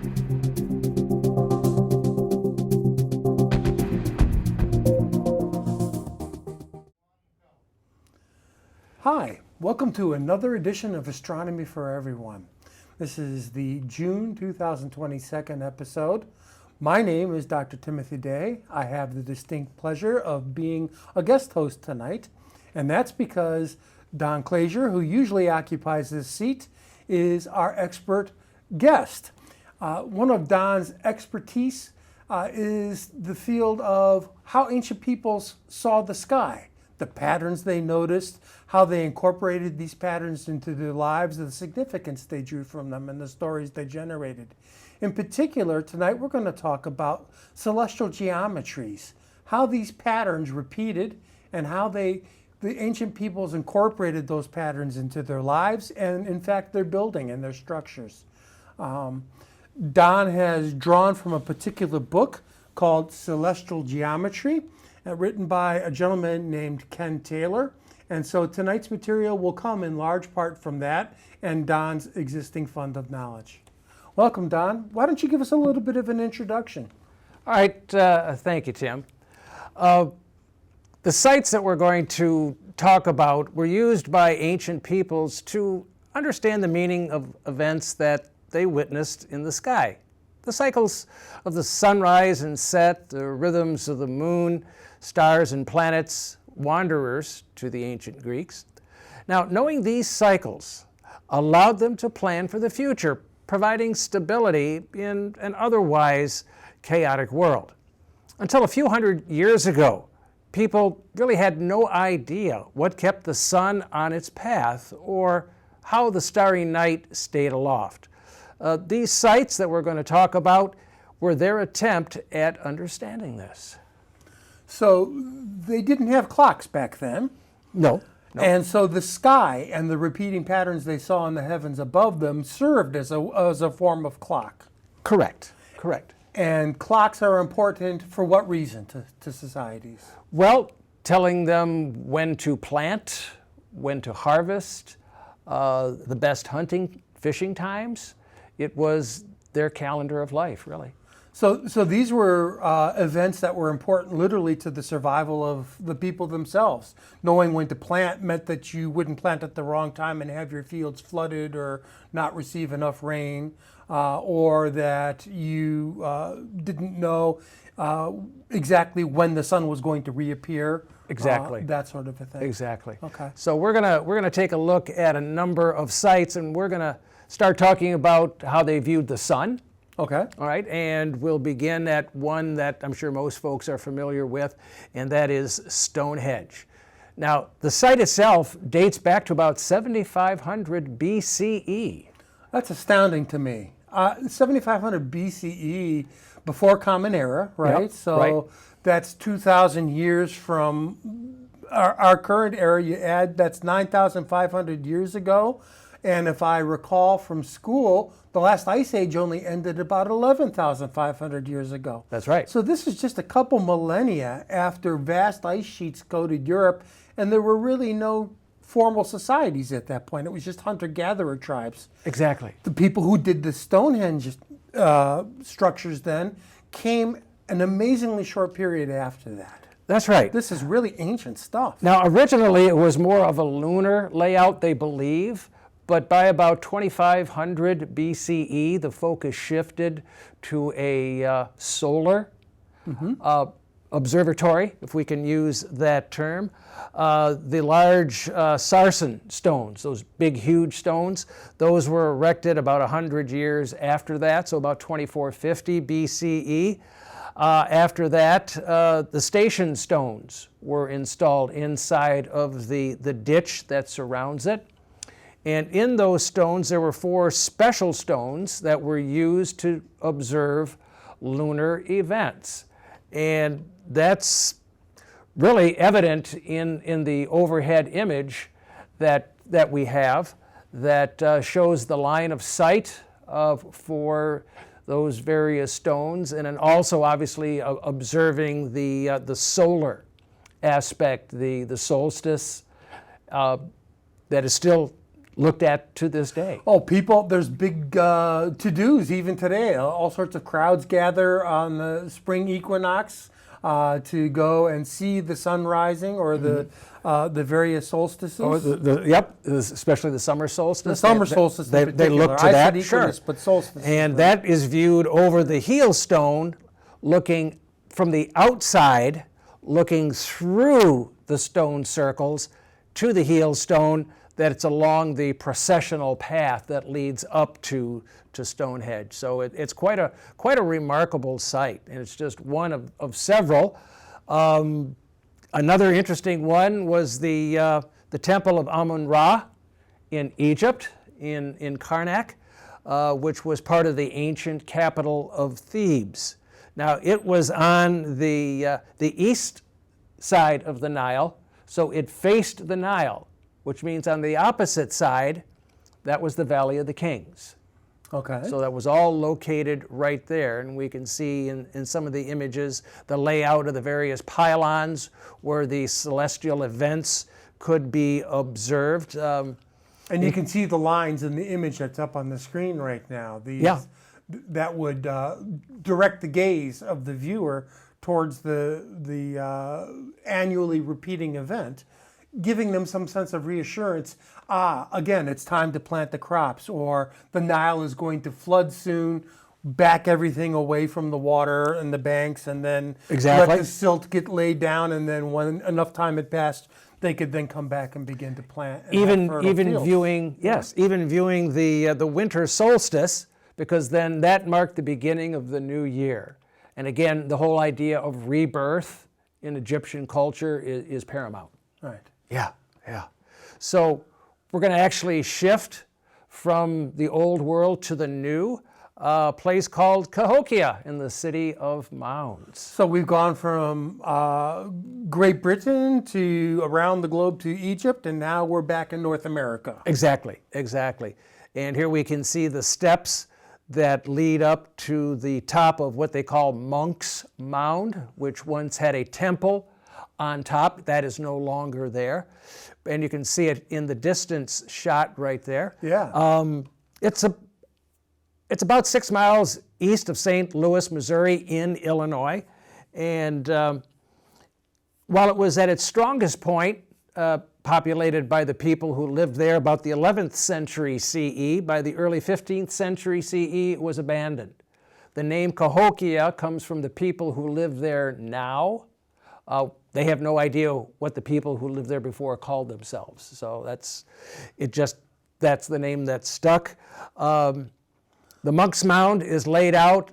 Hi, welcome to another edition of Astronomy for Everyone. This is the June 2022 episode. My name is Dr. Timothy Day. I have the distinct pleasure of being a guest host tonight, and that's because Don Klaser, who usually occupies this seat, is our expert guest. One of Don's expertise is the field of how ancient peoples saw the sky, the patterns they noticed, how they incorporated these patterns into their lives, the significance they drew from them, and the stories they generated. In particular, tonight we're going to talk about celestial geometries, how these patterns repeated, and how the ancient peoples incorporated those patterns into their lives and, in fact, their building and their structures. Don has drawn from a particular book called Celestial Geometry, written by a gentleman named Ken Taylor. And so tonight's material will come in large part from that and Don's existing fund of knowledge. Welcome, Don. Why don't you give us a little bit of an introduction? All right, thank you, Tim. The sites that we're going to talk about were used by ancient peoples to understand the meaning of events that they witnessed in the sky. The cycles of the sunrise and set, the rhythms of the moon, stars and planets, wanderers to the ancient Greeks. Now, knowing these cycles allowed them to plan for the future, providing stability in an otherwise chaotic world. Until a few hundred years ago, people really had no idea what kept the sun on its path or how the starry night stayed aloft. These sites that we're going to talk about were their attempt at understanding this. So they didn't have clocks back then. No. And so the sky and the repeating patterns they saw in the heavens above them served as a form of clock. Correct. And clocks are important for what reason to societies? Well, telling them when to plant, when to harvest, the best hunting, fishing times. It was their calendar of life, really. So these were events that were important literally to the survival of the people themselves. Knowing when to plant meant that you wouldn't plant at the wrong time and have your fields flooded or not receive enough rain, or that you didn't know exactly when the sun was going to reappear. Exactly. That sort of a thing. Exactly. Okay. So we're gonna take a look at a number of sites, and we're gonna start talking about how they viewed the sun. Okay. All right, and we'll begin at one that I'm sure most folks are familiar with, and that is Stonehenge. Now, the site itself dates back to about 7500 BCE. That's astounding to me. 7500 BCE, before Common Era, right? Yep, so right. That's 2,000 years from our current era. You add, that's 9,500 years ago. And if I recall from school, the last ice age only ended about 11,500 years ago. That's right. So this is just a couple millennia after vast ice sheets coated Europe, and there were really no formal societies at that point. It was just hunter-gatherer tribes. Exactly. The people who did the Stonehenge structures then came an amazingly short period after that. That's right. This is really ancient stuff. Now, originally it was more of a lunar layout, they believe. But by about 2500 BCE, the focus shifted to a solar observatory, if we can use that term. The large sarsen stones, those big, huge stones, those were erected about 100 years after that, so about 2450 BCE. After that, the station stones were installed inside of the ditch that surrounds it. And in those stones, there were 4 special stones that were used to observe lunar events. And that's really evident in the overhead image that we have that shows the line of sight for those various stones, and then also obviously observing the solar aspect, the solstice that is still looked at to this day. Oh, people, there's big to-dos even today. All sorts of crowds gather on the spring equinox to go and see the sun rising or the various solstices. Oh, especially the summer solstice. The summer solstice in They look particular. to I that, said sure. equinox, but solstice. And that is viewed over the heel stone, looking from the outside, looking through the stone circles to the heel stone, that it's along the processional path that leads up to Stonehenge. So it's quite a remarkable site, and it's just one of several. Another interesting one was the Temple of Amun-Ra in Egypt, in Karnak, which was part of the ancient capital of Thebes. Now, it was on the east side of the Nile, so it faced the Nile, which means on the opposite side, that was the Valley of the Kings. Okay. So that was all located right there, and we can see in some of the images the layout of the various pylons where the celestial events could be observed. And you can see the lines in the image that's up on the screen right now. That would direct the gaze of the viewer towards the annually repeating event, giving them some sense of reassurance. Again, it's time to plant the crops, or the Nile is going to flood soon, back everything away from the water and the banks, and then let the silt get laid down, and then when enough time had passed, they could then come back and begin to plant. Even viewing the winter solstice, because then that marked the beginning of the new year. And again, the whole idea of rebirth in Egyptian culture is paramount. Right. Yeah. So we're going to actually shift from the old world to the new, a place called Cahokia in the city of mounds. So we've gone from Great Britain to around the globe to Egypt, and now we're back in North America. Exactly. And here we can see the steps that lead up to the top of what they call Monk's Mound, which once had a temple on top. That is no longer there. And you can see it in the distance shot right there. Yeah. It's about 6 miles east of St. Louis, Missouri, in Illinois. And while it was at its strongest point, populated by the people who lived there about the 11th century CE, by the early 15th century CE, it was abandoned. The name Cahokia comes from the people who live there now. They have no idea what the people who lived there before called themselves. So that's the name that stuck. The Monk's Mound is laid out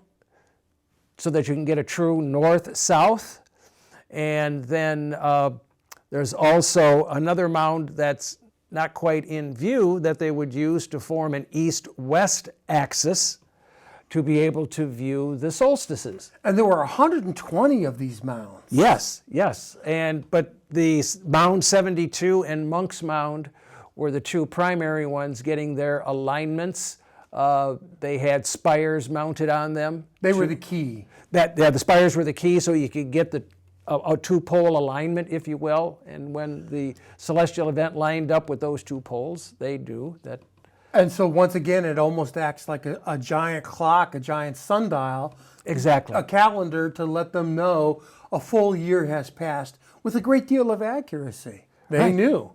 so that you can get a true north-south. And then there's also another mound that's not quite in view that they would use to form an east-west axis to be able to view the solstices. And there were 120 of these mounds. Yes. But the Mound 72 and Monk's Mound were the two primary ones getting their alignments. They had spires mounted on them. They were the key. The spires were the key, so you could get a two-pole alignment, if you will. And when the celestial event lined up with those two poles, they do that. And so once again, it almost acts like a giant clock, a giant sundial. Exactly. A calendar to let them know a full year has passed with a great deal of accuracy. They knew,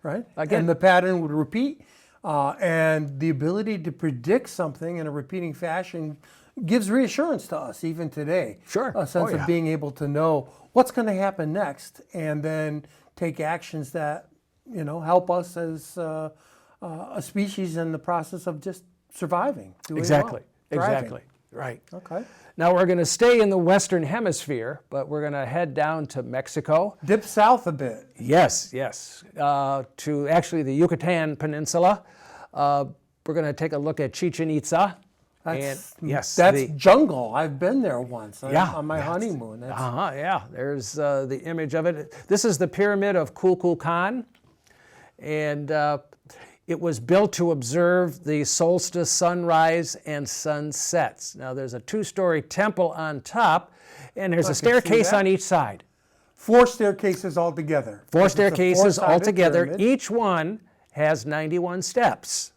right? Again. And the pattern would repeat. And the ability to predict something in a repeating fashion gives reassurance to us even today. Sure. A sense of being able to know what's going to happen next, and then take actions that help us as a species in the process of just surviving. Exactly. Right. Okay. Now we're going to stay in the Western Hemisphere, but we're going to head down to Mexico. Dip south a bit. Yes. To actually the Yucatan Peninsula. We're going to take a look at Chichen Itza. That's jungle. I've been there once on my honeymoon. There's the image of it. This is the Pyramid of Kukulkan, and it was built to observe the solstice sunrise and sunsets. Now there's a 2-story temple on top, and there's a staircase on each side. 4 staircases altogether. 4 staircases altogether. Pyramid. Each one has 91 steps.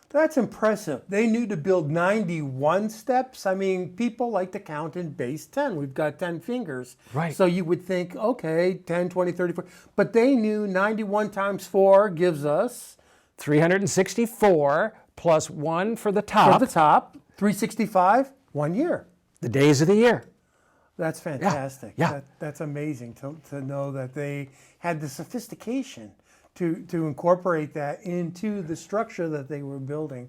That's impressive. They knew to build 91 steps. I mean, people like to count in base 10. We've got 10 fingers. Right. So you would think, okay, 10, 20, 30, 40. But they knew 91 times 4 gives us 364 plus 1 for the top. for the top, 365, 1 year. The days of the year. That's fantastic. Yeah. That's amazing to know that they had the sophistication to incorporate that into the structure that they were building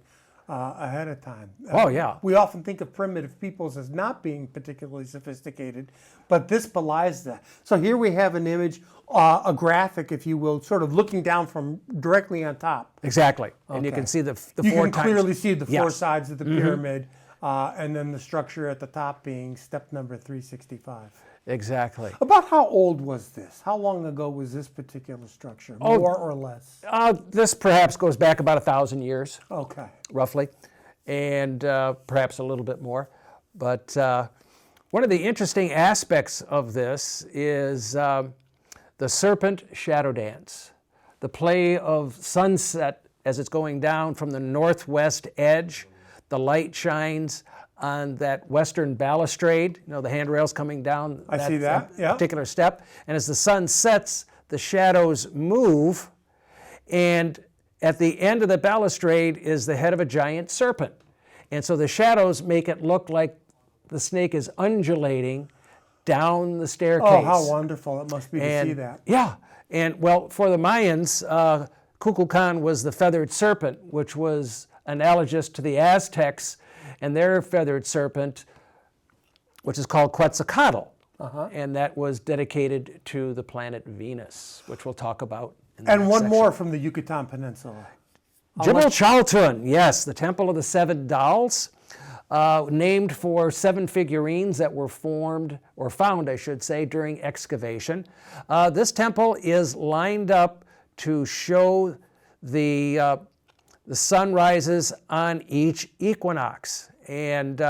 ahead of time. Oh, yeah. We often think of primitive peoples as not being particularly sophisticated, but this belies that. So here we have an image, a graphic, if you will, sort of looking down from directly on top. Exactly. And you Okay. can see the You four can times. clearly see the four Yes. sides of the pyramid, and then the structure at the top being step number 365. Exactly. About how old was this? How long ago was this particular structure? More or less? This perhaps goes back about 1,000 years, Okay. roughly, and perhaps a little bit more. But one of the interesting aspects of this is the serpent shadow dance, the play of sunset as it's going down from the northwest edge. The light shines on that western balustrade, the handrails coming down I see that, yeah. particular step. And as the sun sets, the shadows move, and at the end of the balustrade is the head of a giant serpent. And so the shadows make it look like the snake is undulating down the staircase. Oh, how wonderful it must be to see that. Yeah, and well, for the Mayans, Kukulkan was the feathered serpent, which was analogous to the Aztecs and their feathered serpent, which is called Quetzalcoatl. And that was dedicated to the planet Venus, which we'll talk about in the And next one section. more from the Yucatan Peninsula. Jebel Chaltun, yes, the Temple of the Seven Dolls, named for 7 figurines that were formed, or found, I should say, during excavation. This temple is lined up to show the sunrises on each equinox. And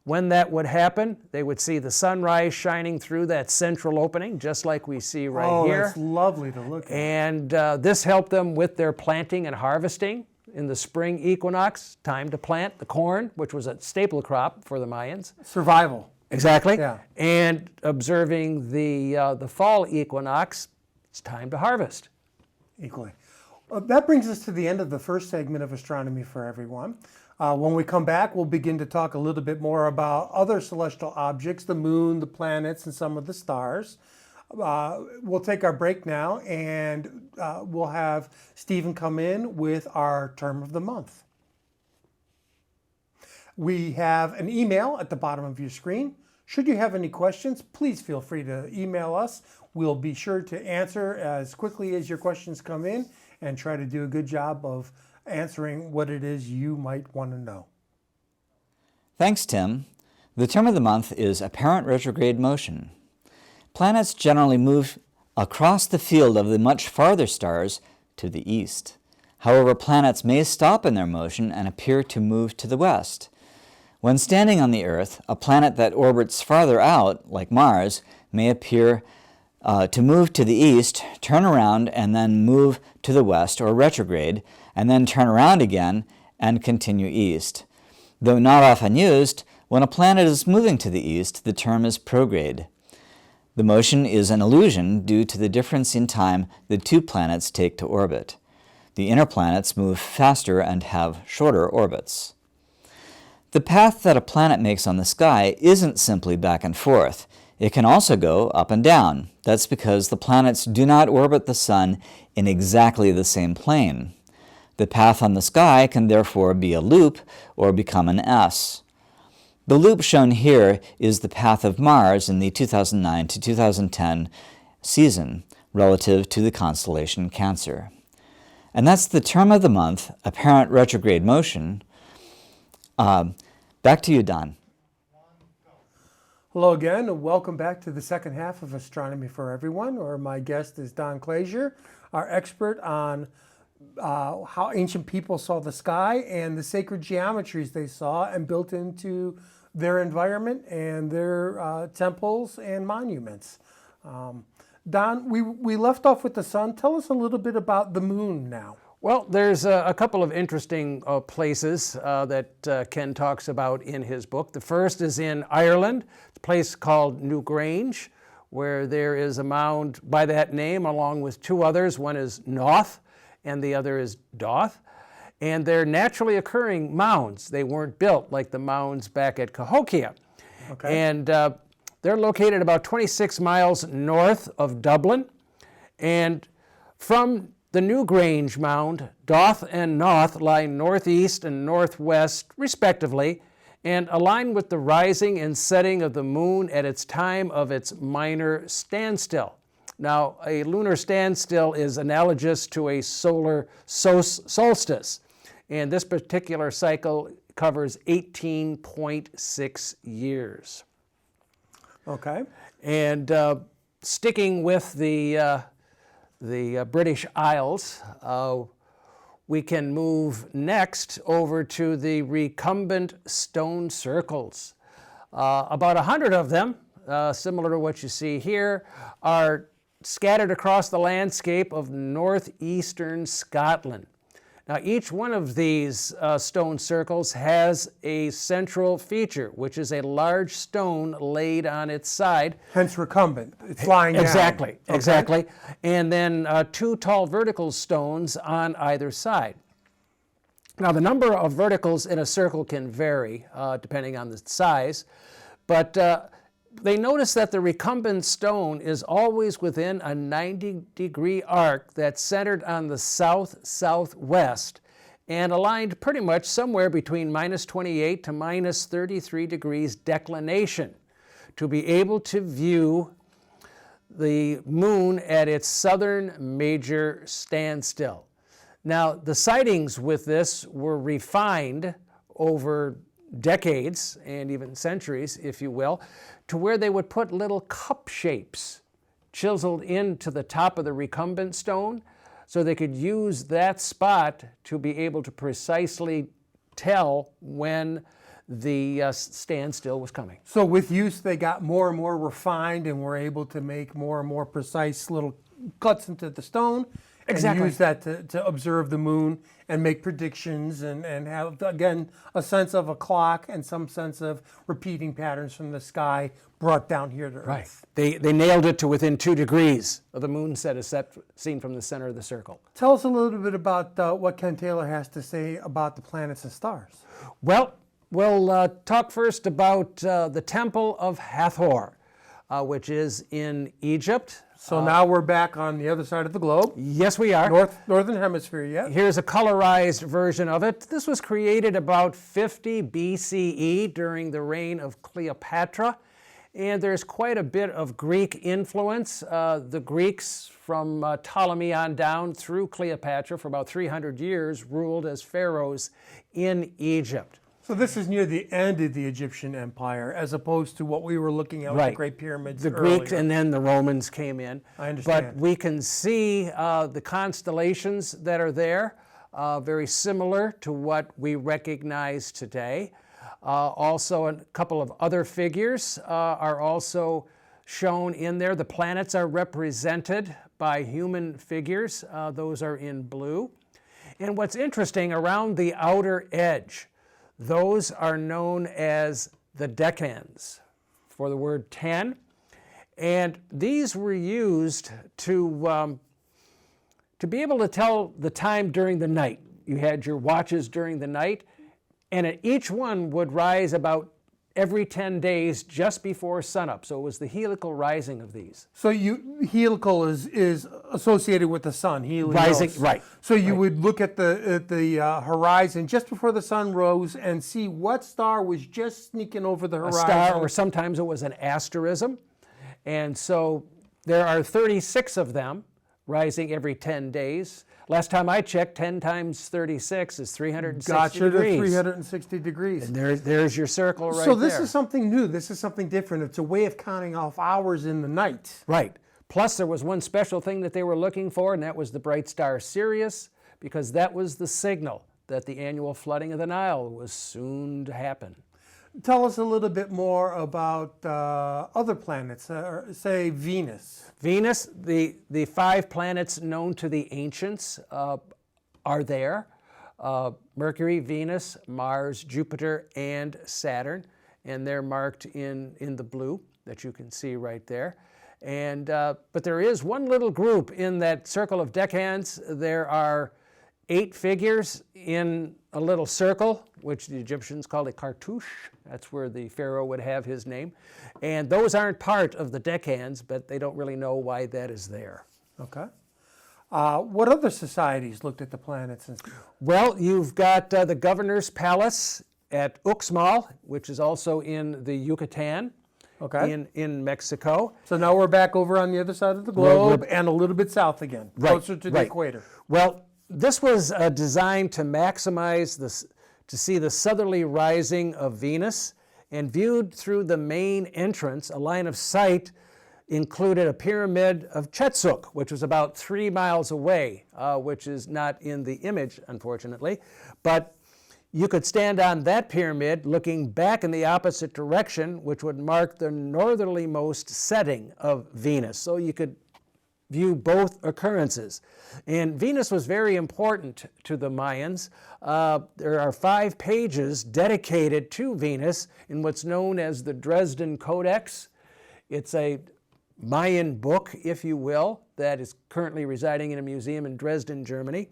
when that would happen, they would see the sunrise shining through that central opening, just like we see right here. Oh, that's lovely to look at. And this helped them with their planting and harvesting in the spring equinox, time to plant the corn, which was a staple crop for the Mayans. Survival. Exactly. Yeah. And observing the fall equinox, it's time to harvest. Equally. That brings us to the end of the first segment of Astronomy for Everyone. When we come back, we'll begin to talk a little bit more about other celestial objects, the moon, the planets, and some of the stars. We'll take our break now, and we'll have Stephen come in with our term of the month. We have an email at the bottom of your screen. Should you have any questions, please feel free to email us. We'll be sure to answer as quickly as your questions come in and try to do a good job of answering what it is you might want to know. Thanks, Tim. The term of the month is apparent retrograde motion. Planets generally move across the field of the much farther stars to the east. However, planets may stop in their motion and appear to move to the west. When standing on the Earth, a planet that orbits farther out, like Mars, may appear to move to the east, turn around, and then move to the west, or retrograde, and then turn around again and continue east. Though not often used, when a planet is moving to the east, the term is prograde. The motion is an illusion due to the difference in time the two planets take to orbit. The inner planets move faster and have shorter orbits. The path that a planet makes on the sky isn't simply back and forth. It can also go up and down. That's because the planets do not orbit the sun in exactly the same plane. The path on the sky can therefore be a loop or become an S. The loop shown here is the path of Mars in the 2009 to 2010 season relative to the constellation Cancer. And that's the term of the month, apparent retrograde motion. Back to you, Don. Hello again, and welcome back to the second half of Astronomy for Everyone, where my guest is Don Klaser, our expert on how ancient people saw the sky and the sacred geometries they saw and built into their environment and their temples and monuments. Don, we left off with the sun. Tell us a little bit about the moon now. Well, there's a couple of interesting places that Ken talks about in his book. The first is in Ireland, a place called Newgrange, where there is a mound by that name along with two others. One is Noth and the other is Doth. And they're naturally occurring mounds. They weren't built like the mounds back at Cahokia. Okay. And they're located about 26 miles north of Dublin. And from the Newgrange mound, Doth and Noth lie northeast and northwest, respectively, and align with the rising and setting of the moon at its time of its minor standstill. Now, a lunar standstill is analogous to a solar solstice, and this particular cycle covers 18.6 years. Okay. And sticking with the British Isles, we can move next over to the recumbent stone circles. About 100 of them, similar to what you see here, are scattered across the landscape of northeastern Scotland. Now, each one of these stone circles has a central feature, which is a large stone laid on its side. Hence recumbent. It's lying down. Exactly, Okay. exactly. And then two tall vertical stones on either side. Now, the number of verticals in a circle can vary depending on the size, but they notice that the recumbent stone is always within a 90-degree arc that's centered on the south-southwest and aligned pretty much somewhere between minus 28 to minus 33 degrees declination to be able to view the moon at its southern major standstill. Now, the sightings with this were refined over decades and even centuries, if you will, to where they would put little cup shapes chiseled into the top of the recumbent stone so they could use that spot to be able to precisely tell when the standstill was coming. So with use, they got more and more refined and were able to make more and more precise little cuts into the stone. Exactly. And use that to observe the moon and make predictions and have, again, a sense of a clock and some sense of repeating patterns from the sky brought down here to Earth. Right. They nailed it to within 2 degrees of the moon seen from the center of the circle. Tell us a little bit about what Ken Taylor has to say about the planets and stars. Well, we'll talk first about the Temple of Hathor, which is in Egypt. So now we're back on the other side of the globe. Yes, we are. Northern hemisphere, yeah. Here's a colorized version of it. This was created about 50 BCE during the reign of Cleopatra, and there's quite a bit of Greek influence. The Greeks from Ptolemy on down through Cleopatra for about 300 years ruled as pharaohs in Egypt. So this is near the end of the Egyptian Empire, as opposed to what we were looking at with the Great Pyramids The earlier. Greeks and then the Romans came in. I understand. But we can see the constellations that are there, very similar to what we recognize today. Also, a couple of other figures are also shown in there. The planets are represented by human figures. Those are in blue. And what's interesting, around the outer edge, those are known as the decans, for the word 10. And these were used to be able to tell the time during the night. You had your watches during the night, and each one would rise about every 10 days just before sunup. So it was the heliacal rising of these. So heliacal is associated with the sun. Helios. Rising, right. So you would look at the horizon just before the sun rose and see what star was just sneaking over the horizon. A star, or sometimes it was an asterism. And so there are 36 of them rising every 10 days. Last time I checked, 10 times 36 is 360 degrees. To 360 degrees. And there's your circle right there. So this is something new. This is something different. It's a way of counting off hours in the night. Right. Plus, there was one special thing that they were looking for, and that was the bright star Sirius, because that was the signal that the annual flooding of the Nile was soon to happen. Tell us a little bit more about other planets, say Venus. Venus, the 5 planets known to the ancients, are there. Mercury, Venus, Mars, Jupiter, and Saturn, and they're marked in the blue that you can see right there. And but there is one little group in that circle of decads. There are 8 figures in a little circle, which the Egyptians called a cartouche. That's where the pharaoh would have his name. And those aren't part of the decads, but they don't really know why that is there. Okay. What other societies looked at the planets? Well, you've got the governor's palace at Uxmal, which is also in the Yucatan, Okay. in Mexico. So now we're back over on the other side of the globe and a little bit south again, closer to the equator. Well, this was designed to maximize to see the southerly rising of Venus, and viewed through the main entrance, a line of sight included a pyramid of Chetsuk, which was about 3 miles away, which is not in the image, unfortunately. But you could stand on that pyramid looking back in the opposite direction, which would mark the northerlymost setting of Venus. So you could view both occurrences. And Venus was very important to the Mayans. There are 5 pages dedicated to Venus in what's known as the Dresden Codex. It's a Mayan book, if you will, that is currently residing in a museum in Dresden, Germany.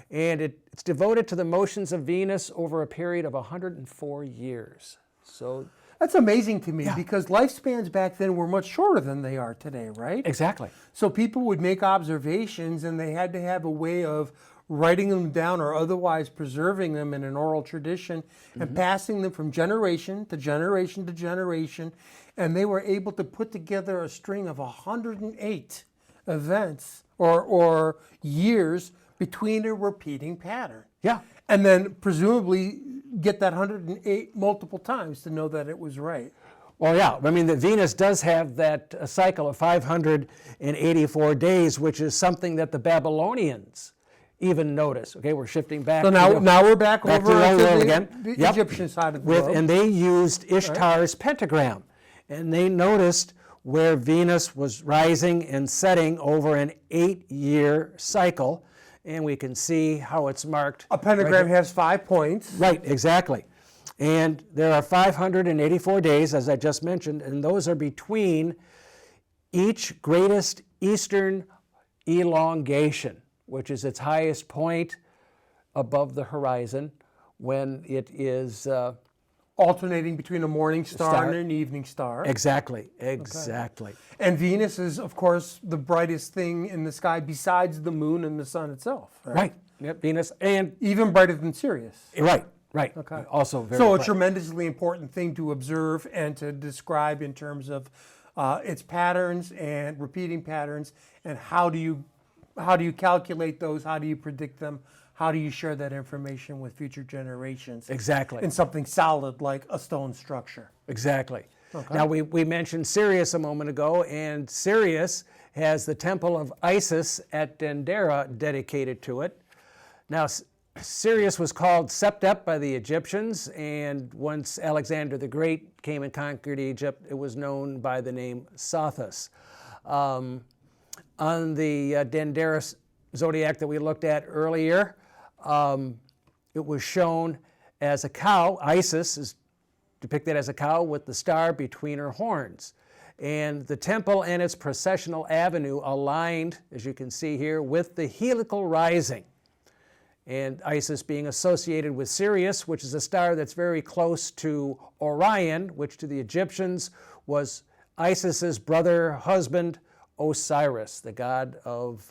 And it's devoted to the motions of Venus over a period of 104 years. So that's amazing to me because lifespans back then were much shorter than they are today, right? Exactly. So people would make observations and they had to have a way of writing them down or otherwise preserving them in an oral tradition and passing them from generation to generation to generation. And they were able to put together a string of 108 events or years between a repeating pattern. Yeah. And then presumably get that 108 multiple times to know that it was right. Well, yeah. I mean, the Venus does have that cycle of 584 days, which is something that the Babylonians even noticed. Okay, we're shifting back. So now we're back over to the old world again. the Egyptian side of the globe. And they used Ishtar's pentagram. And they noticed where Venus was rising and setting over an 8-year cycle. And we can see how it's marked. A pentagram has 5 points. Right, exactly. And there are 584 days, as I just mentioned, and those are between each greatest eastern elongation, which is its highest point above the horizon when it is alternating between a morning star and an evening star. Exactly. Okay. And Venus is, of course, the brightest thing in the sky besides the moon and the sun itself. Right. Yep. Venus, and even brighter than Sirius. Right. Okay. Also very So a bright. tremendously important thing to observe and to describe in terms of its patterns and repeating patterns, and how do you calculate those? How do you predict them? How do you share that information with future generations? Exactly. In something solid like a stone structure. Exactly. Okay. Now, we mentioned Sirius a moment ago, and Sirius has the Temple of Isis at Dendera dedicated to it. Now, Sirius was called Septep by the Egyptians, and once Alexander the Great came and conquered Egypt, it was known by the name Sothis. On the Dendera zodiac that we looked at earlier, it was shown as a cow. Isis is depicted as a cow with the star between her horns. And the temple and its processional avenue aligned, as you can see here, with the heliacal rising. And Isis being associated with Sirius, which is a star that's very close to Orion, which to the Egyptians was Isis's brother, husband, Osiris, the god of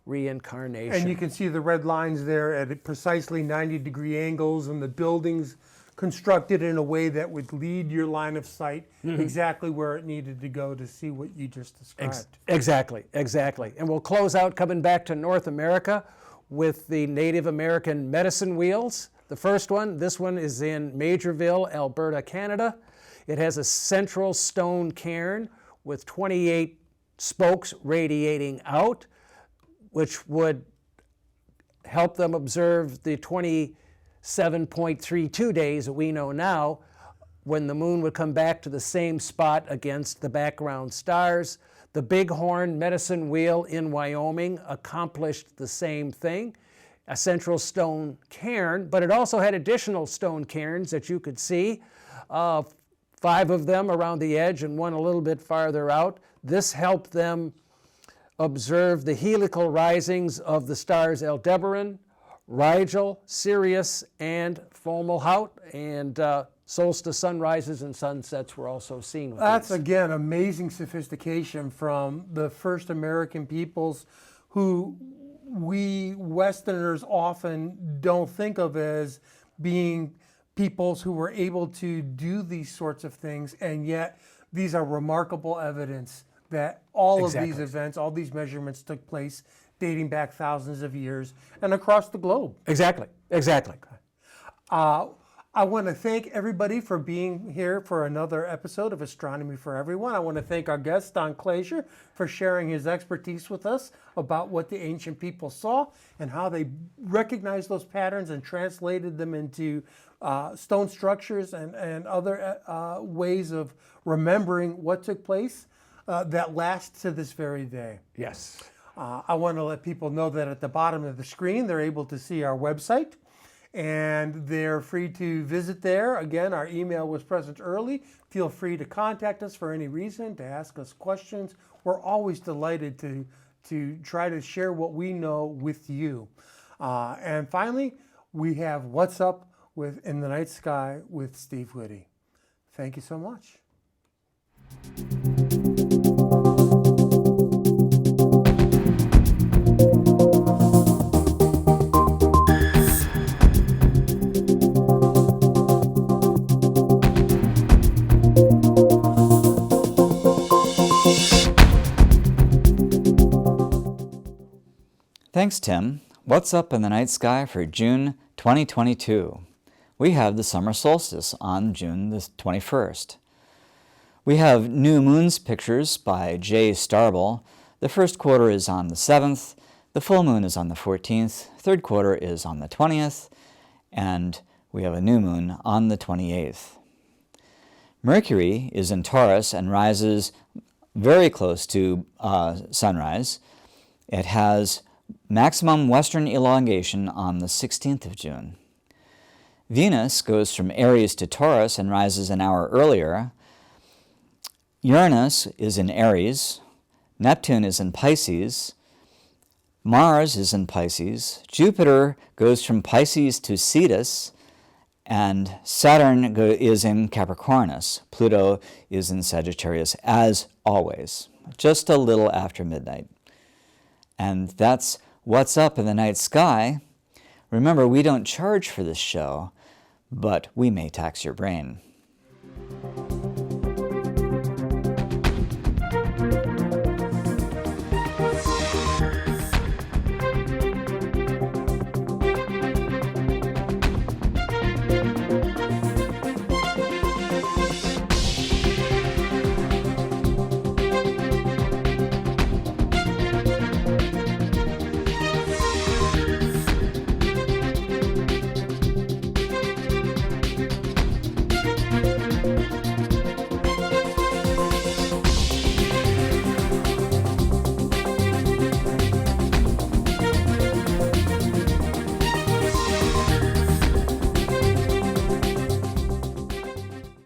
reincarnation. And you can see the red lines there at precisely 90-degree angles, and the buildings constructed in a way that would lead your line of sight exactly where it needed to go to see what you just described. Exactly. And we'll close out coming back to North America with the Native American medicine wheels. The first one, this one is in Majorville, Alberta, Canada. It has a central stone cairn with 28 spokes radiating out, which would help them observe the 27.32 days that we know now, when the moon would come back to the same spot against the background stars. The Bighorn medicine wheel in Wyoming accomplished the same thing. a central stone cairn, but it also had additional stone cairns that you could see, 5 of them around the edge and one a little bit farther out. This helped them observe the helical risings of the stars Aldebaran, Rigel, Sirius, and Fomalhaut, and solstice sunrises and sunsets were also seen with That's, these. again, amazing sophistication from the first American peoples who we Westerners often don't think of as being peoples who were able to do these sorts of things, and yet these are remarkable evidence that all of these events, all these measurements took place dating back thousands of years and across the globe. Exactly. I want to thank everybody for being here for another episode of Astronomy for Everyone. I want to thank our guest, Don Klaser, for sharing his expertise with us about what the ancient people saw and how they recognized those patterns and translated them into stone structures and other ways of remembering what took place that last to this very day. Yes. I want to let people know that at the bottom of the screen, they're able to see our website. And they're free to visit there. Again, our email was present early. Feel free to contact us for any reason, to ask us questions. We're always delighted to try to share what we know with you. And finally, we have What's Up in the Night Sky with Steve Whitty. Thank you so much. Thanks, Tim. What's up in the night sky for June 2022? We have the summer solstice on June the 21st. We have new moons pictures by J. Starbell. The first quarter is on the 7th, the full moon is on the 14th, third quarter is on the 20th, and we have a new moon on the 28th. Mercury is in Taurus and rises very close to sunrise. It has maximum western elongation on the 16th of June. Venus goes from Aries to Taurus and rises an hour earlier. Uranus is in Aries. Neptune is in Pisces. Mars is in Pisces. Jupiter goes from Pisces to Cetus. And Saturn is in Capricornus. Pluto is in Sagittarius, as always, just a little after midnight. And that's What's Up in the Night Sky. Remember, we don't charge for this show, but we may tax your brain.